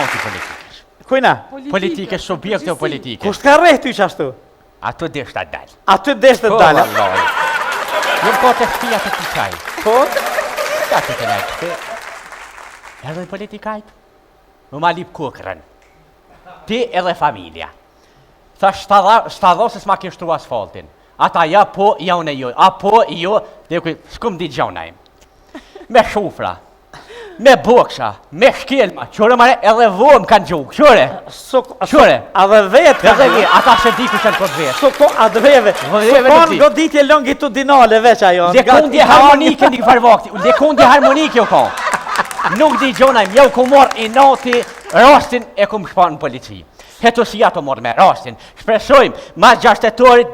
noti politikës. Kujna? Politikës, subjekte o politikës. Kusht ka rreth ty qashtu? Ato desh të dalë. Aty desh të dalë. Jëmë ko të shpia të kësaj. Po? Ka të të nejtë të. Edhe politikajt. Më ma lip kukrën. Ti edhe familja. Tha shtadhosës ma kështru asfaltin. Ata ja po, ja unë e jo. A po, jo. Dhe kuj, s'kum di gjona im. Me shufra. Me boksha, me shkelma, qore mare, edhe vojmë kanë gjukë, qore? Qore? A dhe vetë? Edhe li, ata se di ku qenë këtë vetë. A dhe vetë? Sukon goditje longitudinale veç ajo. Lekundje harmonike një këfar vakti, lekundje harmonike u ka. Nuk di gjona im, jau ku morë i nati, rastin e ku më shpanë në polici. Heto si ato morë me rastin. Shpresojmë, ma gjashtetorit,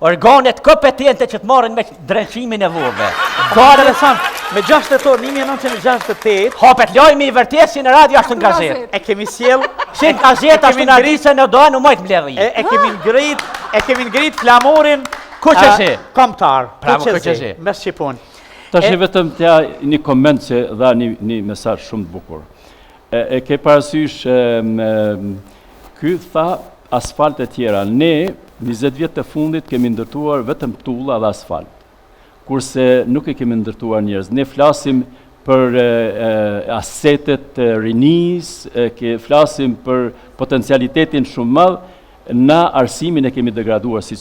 organet kompetente që të marrin me drenqimin e vove. Ka interesant, me 6 tetor 1968, hapet lajmi i vërtet si në radio ashtu në gazet. E kemi sjell, si në gazet ashtu në ardisë në doa në mojtë mbledhi. E kemi ngrit flamurin kombëtar. Kuqezi. Me Shqipun. Tash vetëm t'ja një koment që dha një mesazh shumë të bukur. E ke parasysh ky tha asfalt e tjera. Ne 20 vjet të fundit kemi ndërtuar vetëm tulla dhe asfalt. Kurse nuk e kemi ndërtuar njerëz. Ne flasim për asetet rinis, flasim për potencialitetin shumë madh, na arsimin e kemi degraduar, si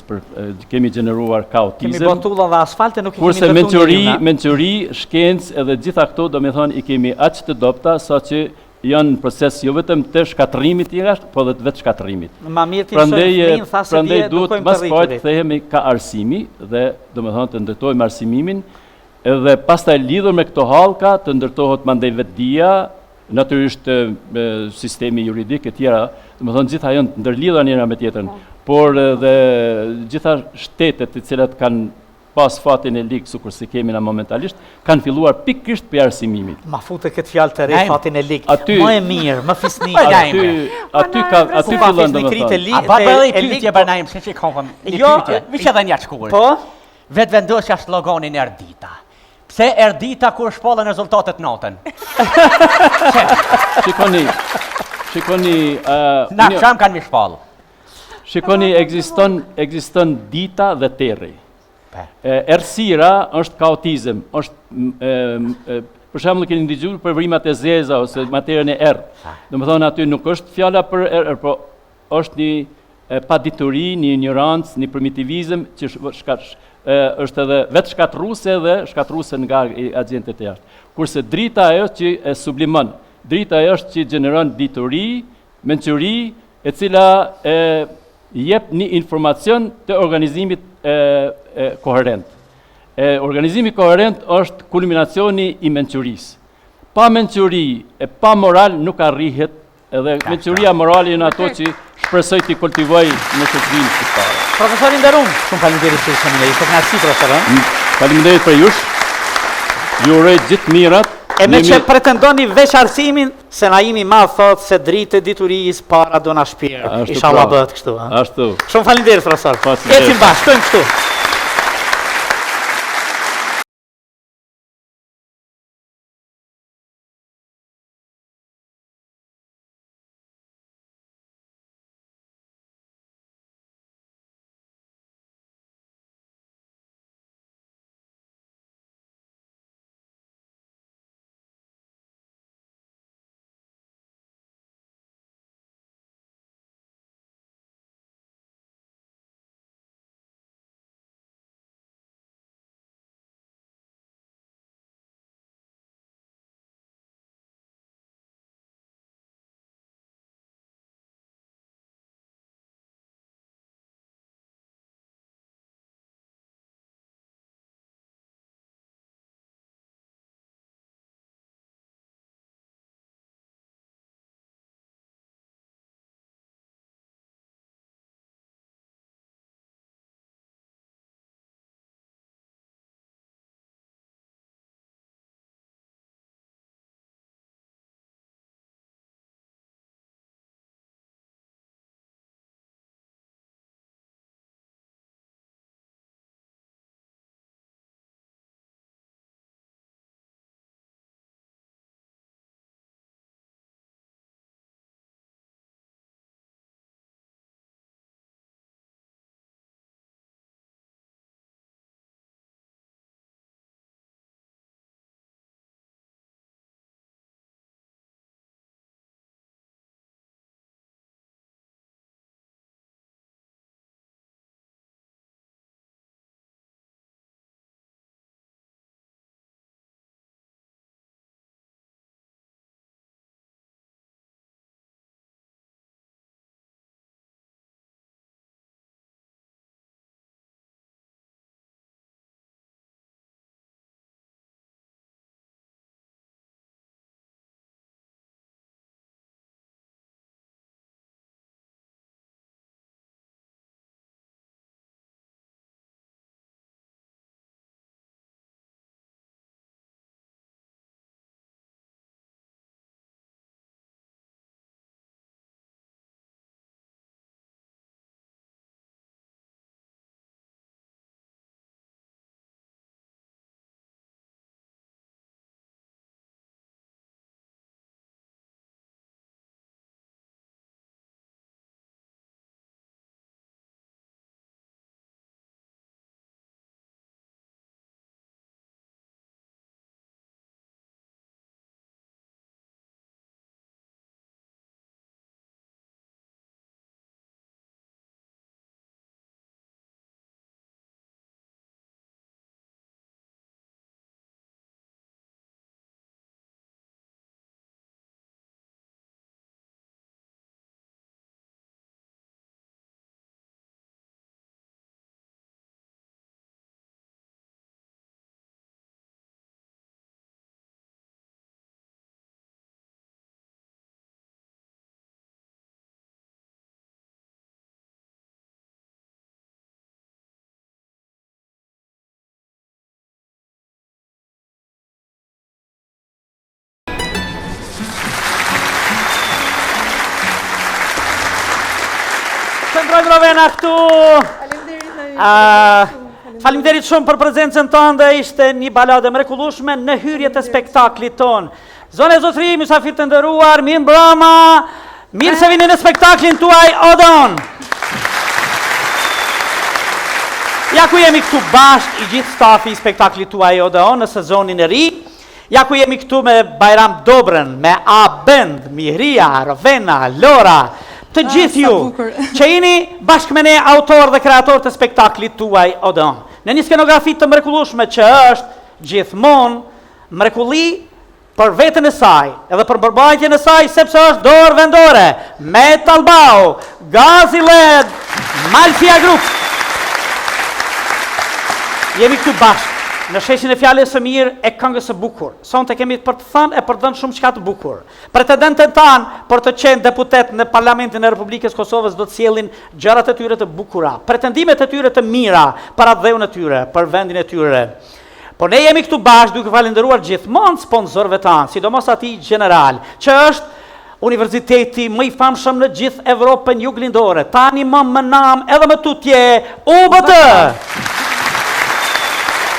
kemi gjeneruar kaotizëm. Kemi botulla dhe asfalte, nuk i kemi ndërtuar. Kurse menqëri, shkencë edhe gjitha këto, do me thonë, i kemi aq të dobta, sa që janë në proces jo vetëm të shkatërimit i rasht, po dhe të vetë shkatërimit. Ma mirë ti shojnë flinë, thasë se dje nuk kojmë të rritë. Të thehemi ka arsimi dhe do me thonë të ndërtojmë arsimimin, edhe pastaj lidhur me këto hallka të ndërtohet mandej vetdia, natyrisht sistemi juridik e tjera, do me thonë gjitha janë ndërlidhura njëra me tjetrën, por dhe gjitha shtetet të cilat kanë pas fatin e ligë, sukur se kemi na momentalisht, kanë filluar pikërisht për arsimimit. Ma fute këtë fjalë të re, fatin e ligë. Më e mirë, më fisnik. Aty fillon do me thonë. A bërë dhe i pytje bërë najmë, se që i kohëm një pytje. Vishë edhe një shkurë. Po? Vetë vendosja sloganin Erdita. Pse Erdita kur shpallën rezultatet natën? Shikoni... Na qam kanë mi shpallë. Shikoni, ekziston dita dhe terri. Errësira është kaotizëm, është për shembull keni dëgjuar për vrimat e zeza ose materien e errët. Domethënë aty nuk është fjala për errë, po është një padituri, një ignorancë, një primitivizëm që është edhe vetë shkatërruese dhe shkatërruese nga agjentet e jashtë. Kurse drita ajo që e sublimon, drita ajo është që gjeneron dituri, mençuri, e cila jep një informacion të organizimit koherent. Organizimi koherent është kulminacioni i mençurisë. Pa mençuri e pa moral nuk arrihet, edhe mençuria morale janë ato që shpresoj të kultivoj në shoqërinë shqiptare. Profesor i nderuar, shumë faleminderit për shënimi. Ishte kënaqësi profesor. Faleminderit për jush. Ju uroj gjithë mirat. E me që pretendoni veç arsimin, se na imi ma thot se dritë e diturisë para do na shpirë. Inshallah bëhet kështu. Ashtu. Shumë faleminderit profesor. Ecim bashkë, shkojmë kështu. koncentrojmë Rovena këtu. Faleminderit shumë për prezencën tënde, ishte një baladë mrekullueshme në hyrjet e spektaklit ton. Zonë e zotëri, mysafir të nderuar, mirë mbrëma, mirë se vini në spektaklin tuaj Odeon. Ja ku jemi këtu bashkë i gjithë stafi i spektaklit tuaj Odeon në sezonin e ri. Ja ku jemi këtu me Bajram Dobrën, me A-Band, Mihria, Rovena, Lora, të gjithë ju, që jeni bashkë me ne autor dhe kreator të spektaklit tuaj Odeon. Në një skenografi të mrekullueshme që është gjithmonë mrekulli për vetën e saj, edhe për përbajtjen e saj, sepse është dorë vendore, Metal Bau, Gazi LED, Malfia Group. Jemi këtu bashkë në sheshin e fjalës së mirë e këngës së bukur. Sonte kemi për të thënë e për të dhënë shumë çka të bukur. Pretendentët tanë për të qenë deputet në Parlamentin e Republikës Kosovës do të sjellin gjërat e tyre të bukura, pretendimet e tyre të mira për atë dheun e tyre, për vendin e tyre. Por ne jemi këtu bashkë duke falendëruar gjithmonë sponsorëve tanë, sidomos atij general, që është universiteti më i famshëm në gjithë Evropën juglindore, tani më nam edhe më tutje, UBT.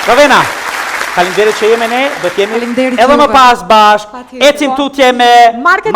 Rovena, faleminderit që jemi ne, do të jemi edhe më pas bashkë, ecim tutje me marketing.